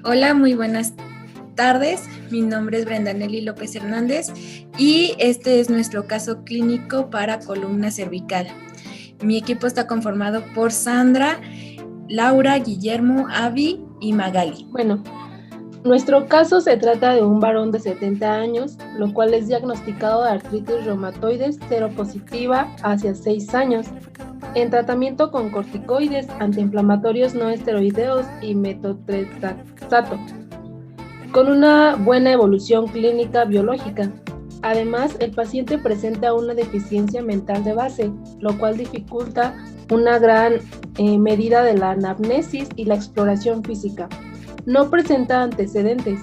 Hola, muy buenas tardes. Mi nombre es Brenda Nelly López Hernández y este es nuestro caso clínico para columna cervical. Mi equipo está conformado por Sandra, Laura, Guillermo, Avi y Magali. Bueno, nuestro caso se trata de un varón de 70 años, lo cual es diagnosticado de artritis reumatoides seropositiva hacia 6 años, en tratamiento con corticoides, antiinflamatorios no esteroideos y metotrexato, con una buena evolución clínica biológica. Además, el paciente presenta una deficiencia mental de base, lo cual dificulta una gran medida de la anamnesis y la exploración física. No presenta antecedentes.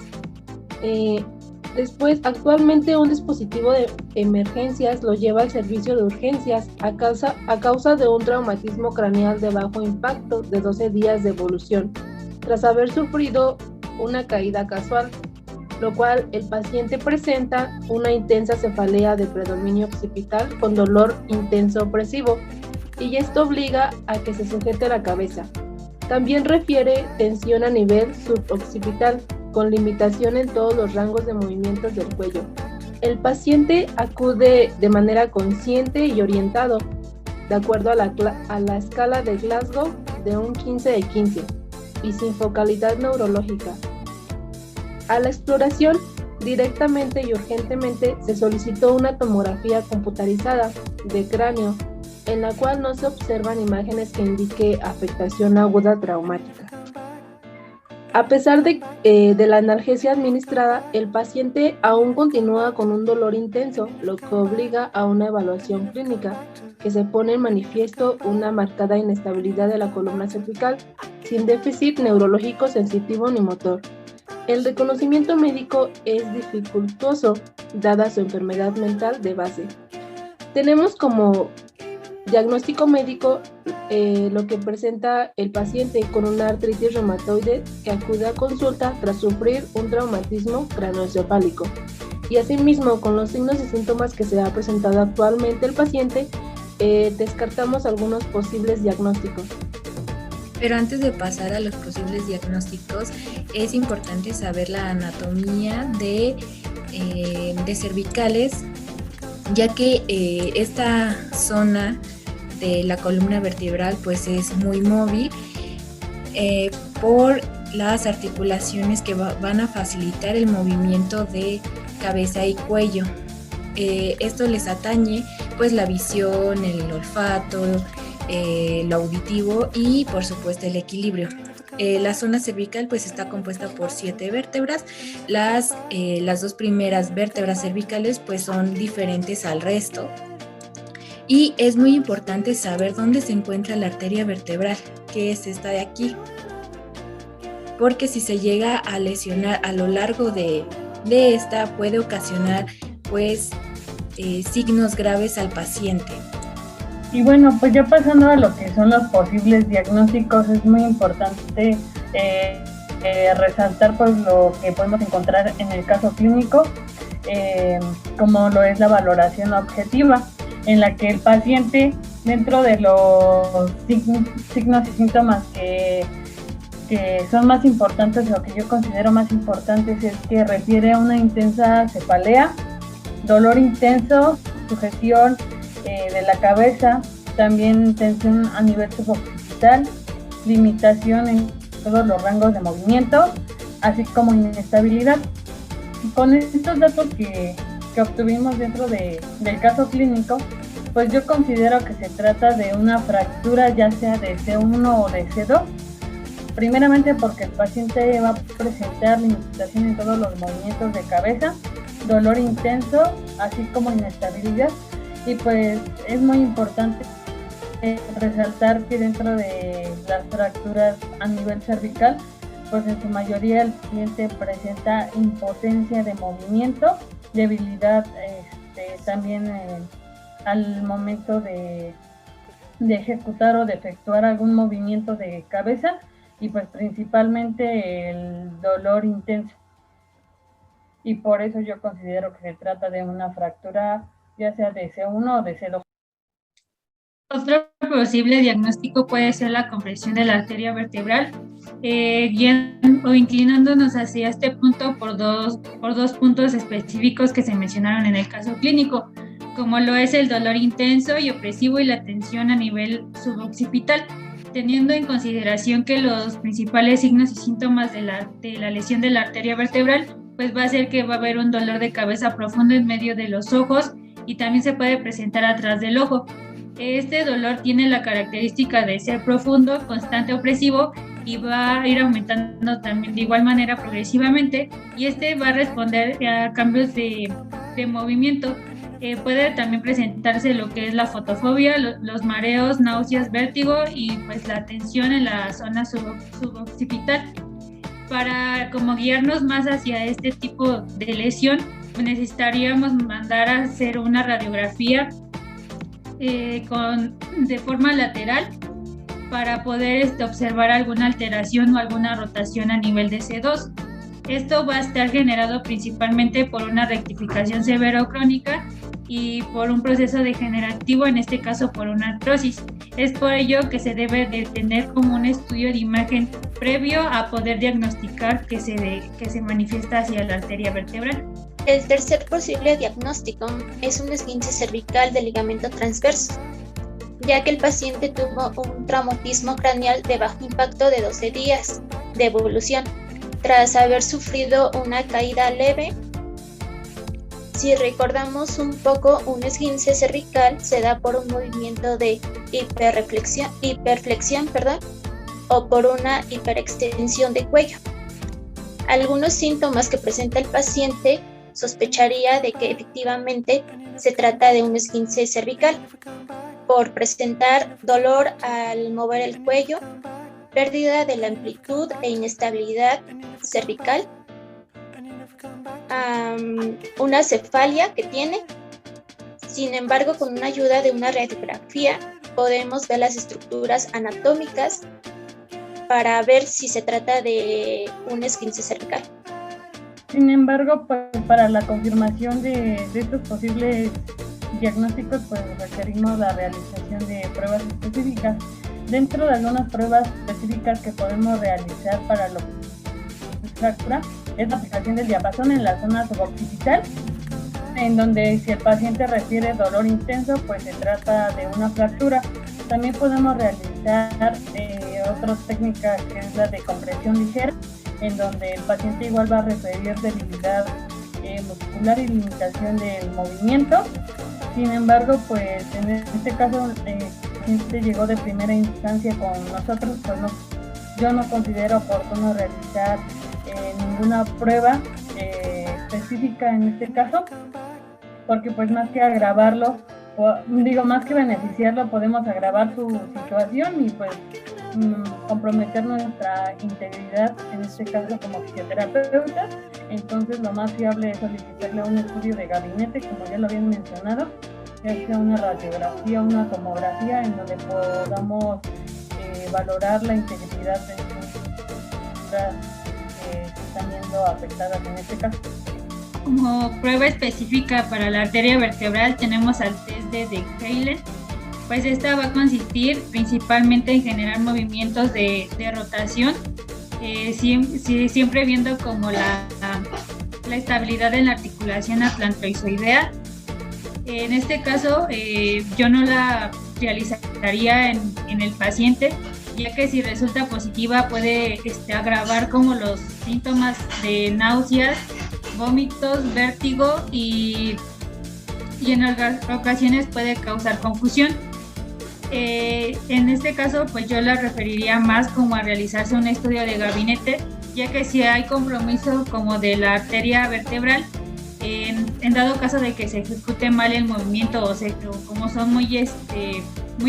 Después, actualmente un dispositivo de emergencias lo lleva al servicio de urgencias a causa de un traumatismo craneal de bajo impacto de 12 días de evolución, tras haber sufrido una caída casual, lo cual el paciente presenta una intensa cefalea de predominio occipital con dolor intenso opresivo, y esto obliga a que se sujete la cabeza. También refiere tensión a nivel suboccipital, con limitación en todos los rangos de movimientos del cuello. El paciente acude de manera consciente y orientado, de acuerdo a la escala de Glasgow de un 15 de 15, y sin focalidad neurológica. A la exploración, directamente y urgentemente se solicitó una tomografía computarizada de cráneo, en la cual no se observan imágenes que indique afectación aguda traumática. A pesar de la analgesia administrada, el paciente aún continúa con un dolor intenso, lo que obliga a una evaluación clínica, que se pone en manifiesto una marcada inestabilidad de la columna cervical, sin déficit neurológico sensitivo ni motor. El reconocimiento médico es dificultoso, dada su enfermedad mental de base. Tenemos como diagnóstico médico lo que presenta el paciente con una artritis reumatoide que acude a consulta tras sufrir un traumatismo craneoencefálico, y asimismo con los signos y síntomas que se ha presentado actualmente el paciente, descartamos algunos posibles diagnósticos. Pero antes de pasar a los posibles diagnósticos, es importante saber la anatomía de cervicales, ya que esta zona de la columna vertebral pues es muy móvil por las articulaciones que van a facilitar el movimiento de cabeza y cuello. Esto les atañe pues la visión, el olfato, lo auditivo y por supuesto el equilibrio. La zona cervical pues está compuesta por 7 vértebras. Las 2 primeras vértebras cervicales pues son diferentes al resto, y es muy importante saber dónde se encuentra la arteria vertebral, que es esta de aquí, porque si se llega a lesionar a lo largo de esta puede ocasionar pues signos graves al paciente. Y bueno, pues ya pasando a lo que son los posibles diagnósticos, es muy importante resaltar pues lo que podemos encontrar en el caso clínico, como lo es la valoración objetiva, en la que el paciente, dentro de los signos y síntomas que son más importantes, o que yo considero más importantes, es que refiere a una intensa cefalea, dolor intenso, sugestión de la cabeza, también tensión a nivel suboccipital, limitación en todos los rangos de movimiento, así como inestabilidad. Y con estos datos que obtuvimos dentro del caso clínico, pues yo considero que se trata de una fractura ya sea de C1 o de C2, primeramente porque el paciente va a presentar limitación en todos los movimientos de cabeza, dolor intenso, así como inestabilidad. Y pues es muy importante resaltar que dentro de las fracturas a nivel cervical, pues en su mayoría el paciente presenta impotencia de movimiento, debilidad también al momento de ejecutar o de efectuar algún movimiento de cabeza, y pues principalmente el dolor intenso. Y por eso yo considero que se trata de una fractura ya sea de C1 o de C2. Otro posible diagnóstico puede ser la compresión de la arteria vertebral, o inclinándonos hacia este punto por dos puntos específicos que se mencionaron en el caso clínico, como lo es el dolor intenso y opresivo y la tensión a nivel suboccipital, teniendo en consideración que los principales signos y síntomas de la lesión de la arteria vertebral, pues va a ser que va a haber un dolor de cabeza profundo en medio de los ojos y también se puede presentar atrás del ojo. Este dolor tiene la característica de ser profundo, constante, opresivo y va a ir aumentando también de igual manera progresivamente, y este va a responder a cambios de movimiento. Puede también presentarse lo que es la fotofobia, los mareos, náuseas, vértigo y pues la tensión en la zona suboccipital. Para como guiarnos más hacia este tipo de lesión, necesitaríamos mandar a hacer una radiografía de forma lateral para poder observar alguna alteración o alguna rotación a nivel de C2. Esto va a estar generado principalmente por una rectificación severa o crónica y por un proceso degenerativo, en este caso por una artrosis. Es por ello que se debe de tener como un estudio de imagen previo a poder diagnosticar que se manifiesta hacia la arteria vertebral. El tercer posible diagnóstico es un esguince cervical del ligamento transverso, ya que el paciente tuvo un traumatismo craneal de bajo impacto de 12 días de evolución, tras haber sufrido una caída leve. Si recordamos un poco, un esguince cervical se da por un movimiento de hiperflexión, o por una hiperextensión de cuello. Algunos síntomas que presenta el paciente sospecharía de que efectivamente se trata de un esguince cervical, por presentar dolor al mover el cuello, pérdida de la amplitud e inestabilidad cervical, una cefalia que tiene. Sin embargo, con una ayuda de una radiografía podemos ver las estructuras anatómicas para ver si se trata de un esguince cervical. Sin embargo, pues, para la confirmación de estos posibles diagnósticos, pues requerimos la realización de pruebas específicas. Dentro de algunas pruebas específicas que podemos realizar para la fractura es la aplicación del diapasón en la zona suboccipital, en donde si el paciente refiere dolor intenso, pues se trata de una fractura. También podemos realizar otras técnicas, que es la de compresión ligera, en donde el paciente igual va a referir debilidad muscular y limitación del movimiento. Sin embargo, pues en este caso el paciente llegó de primera instancia con nosotros, pues yo no considero oportuno realizar ninguna prueba específica en este caso, porque pues más que agravarlo, más que beneficiarlo, podemos agravar su situación y pues comprometer nuestra integridad, en este caso como fisioterapeuta. Entonces lo más fiable es solicitarle un estudio de gabinete, como ya lo habían mencionado, ya sea una radiografía, una tomografía, en donde podamos valorar la integridad de las que están viendo afectadas en este caso. Como prueba específica para la arteria vertebral tenemos al test de Heylen. Pues esta va a consistir principalmente en generar movimientos de rotación, siempre viendo como la estabilidad en la articulación atlantoisoidea. En este caso yo no la realizaría en el paciente, ya que si resulta positiva puede agravar como los síntomas de náuseas, vómitos, vértigo y en ocasiones puede causar confusión. En este caso, pues yo la referiría más como a realizarse un estudio de gabinete, ya que si hay compromiso como de la arteria vertebral, en dado caso de que se ejecute mal el movimiento o como son muy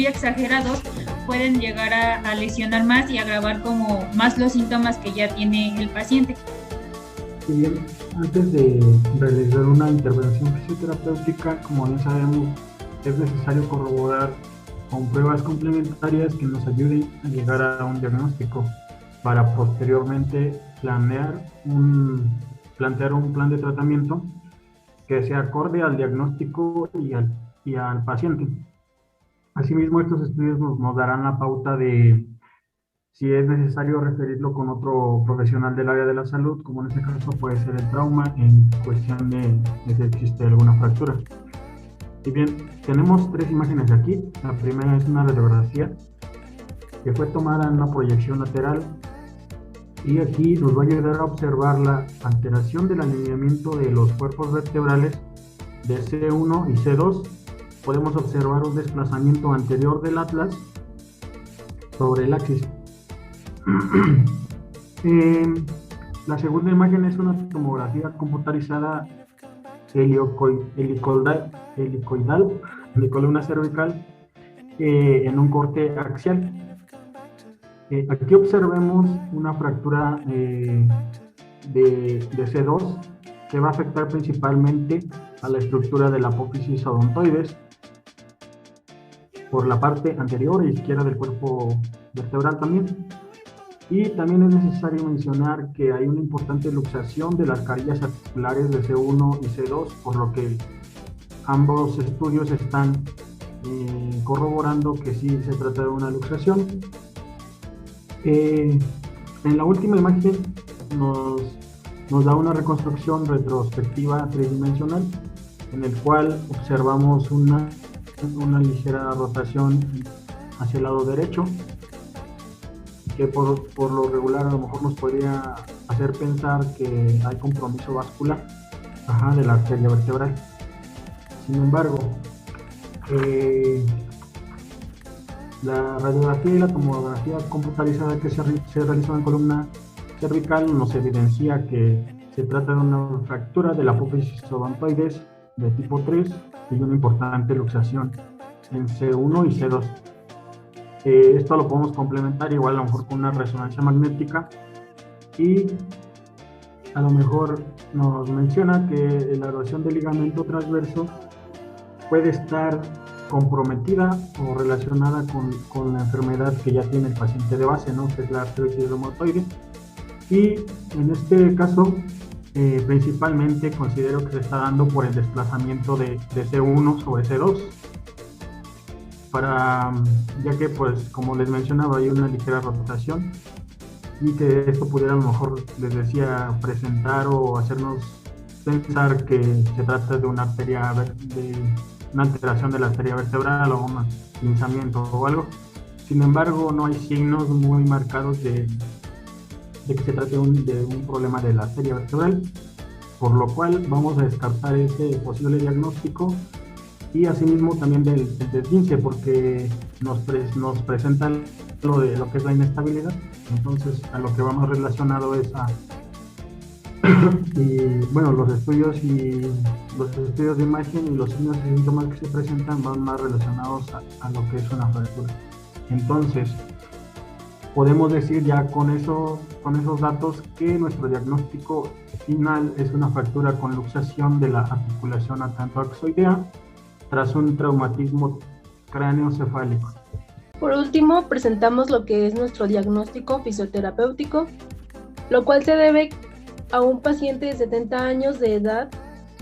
exagerados, pueden llegar a lesionar más y agravar como más los síntomas que ya tiene el paciente. Bien, antes de realizar una intervención fisioterapéutica, como ya sabemos, es necesario corroborar con pruebas complementarias que nos ayuden a llegar a un diagnóstico para posteriormente plantear un plan de tratamiento que sea acorde al diagnóstico y al paciente. Asimismo, estos estudios nos darán la pauta de si es necesario referirlo con otro profesional del área de la salud, como en este caso puede ser el trauma, en cuestión de si existe alguna fractura. Y bien, tenemos 3 imágenes aquí. La primera es una radiografía que fue tomada en una proyección lateral, y aquí nos va a ayudar a observar la alteración del alineamiento de los cuerpos vertebrales de C1 y C2. Podemos observar un desplazamiento anterior del atlas sobre el axis. La segunda imagen es una tomografía computarizada helicoidal de columna cervical en un corte axial. Aquí observemos una fractura de C2 que va a afectar principalmente a la estructura de la apófisis odontoides por la parte anterior e izquierda del cuerpo vertebral también. Y también es necesario mencionar que hay una importante luxación de las carillas articulares de C1 y C2, por lo que ambos estudios están corroborando que sí se trata de una luxación. En la última imagen nos da una reconstrucción retrospectiva tridimensional, en el cual observamos una ligera rotación hacia el lado derecho, que por lo regular a lo mejor nos podría hacer pensar que hay compromiso vascular de la arteria vertebral. Sin embargo, la radiografía y la tomografía computarizada que se realizó en columna cervical nos evidencia que se trata de una fractura de la apófisis odontoides de tipo 3 y una importante luxación en C1 y C2. Esto lo podemos complementar igual a lo mejor con una resonancia magnética, y a lo mejor nos menciona que la erosión del ligamento transverso puede estar comprometida o relacionada con la enfermedad que ya tiene el paciente de base, ¿no? Que es la artritis reumatoide. Y en este caso, principalmente considero que se está dando por el desplazamiento de C1 sobre C2, ya que, pues, como les mencionaba, hay una ligera rotación, y que esto pudiera, a lo mejor, les decía, presentar o hacernos pensar que se trata de una alteración de la arteria vertebral o un pinzamiento o algo. Sin embargo, no hay signos muy marcados de que se trate de un problema de la arteria vertebral, por lo cual vamos a descartar ese posible diagnóstico, y asimismo también del desguince, porque nos presentan lo que es la inestabilidad. Entonces, a lo que va más relacionado es los estudios de imagen y los signos y síntomas que se presentan van más relacionados a lo que es una fractura. Entonces, podemos decir ya con esos datos que nuestro diagnóstico final es una fractura con luxación de la articulación atlantoaxoidea tras un traumatismo craneoencefálico. Por último, presentamos lo que es nuestro diagnóstico fisioterapéutico, lo cual se debe a un paciente de 70 años de edad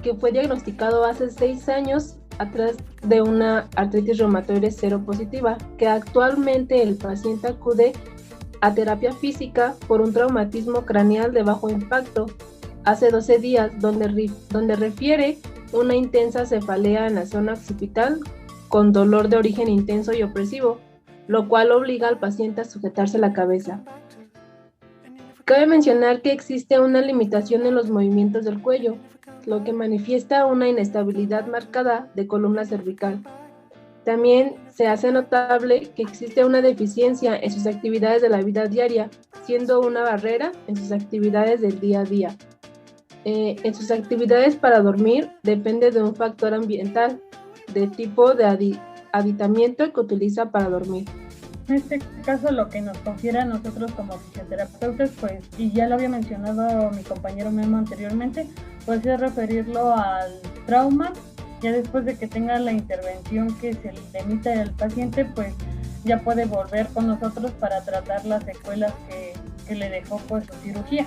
que fue diagnosticado hace 6 años atrás de una artritis reumatoide seropositiva, que actualmente el paciente acude a terapia física por un traumatismo craneal de bajo impacto hace 12 días, donde refiere una intensa cefalea en la zona occipital con dolor de origen intenso y opresivo, lo cual obliga al paciente a sujetarse la cabeza. Cabe mencionar que existe una limitación en los movimientos del cuello, lo que manifiesta una inestabilidad marcada de columna cervical. También se hace notable que existe una deficiencia en sus actividades de la vida diaria, siendo una barrera en sus actividades del día a día. En sus actividades para dormir depende de un factor ambiental de tipo de aditamiento que utiliza para dormir. En este caso, lo que nos confiere a nosotros como fisioterapeutas, pues, y ya lo había mencionado mi compañero Memo anteriormente, pues es referirlo al trauma. Ya después de que tenga la intervención que se le emita al paciente, pues ya puede volver con nosotros para tratar las secuelas que le dejó, pues, su cirugía.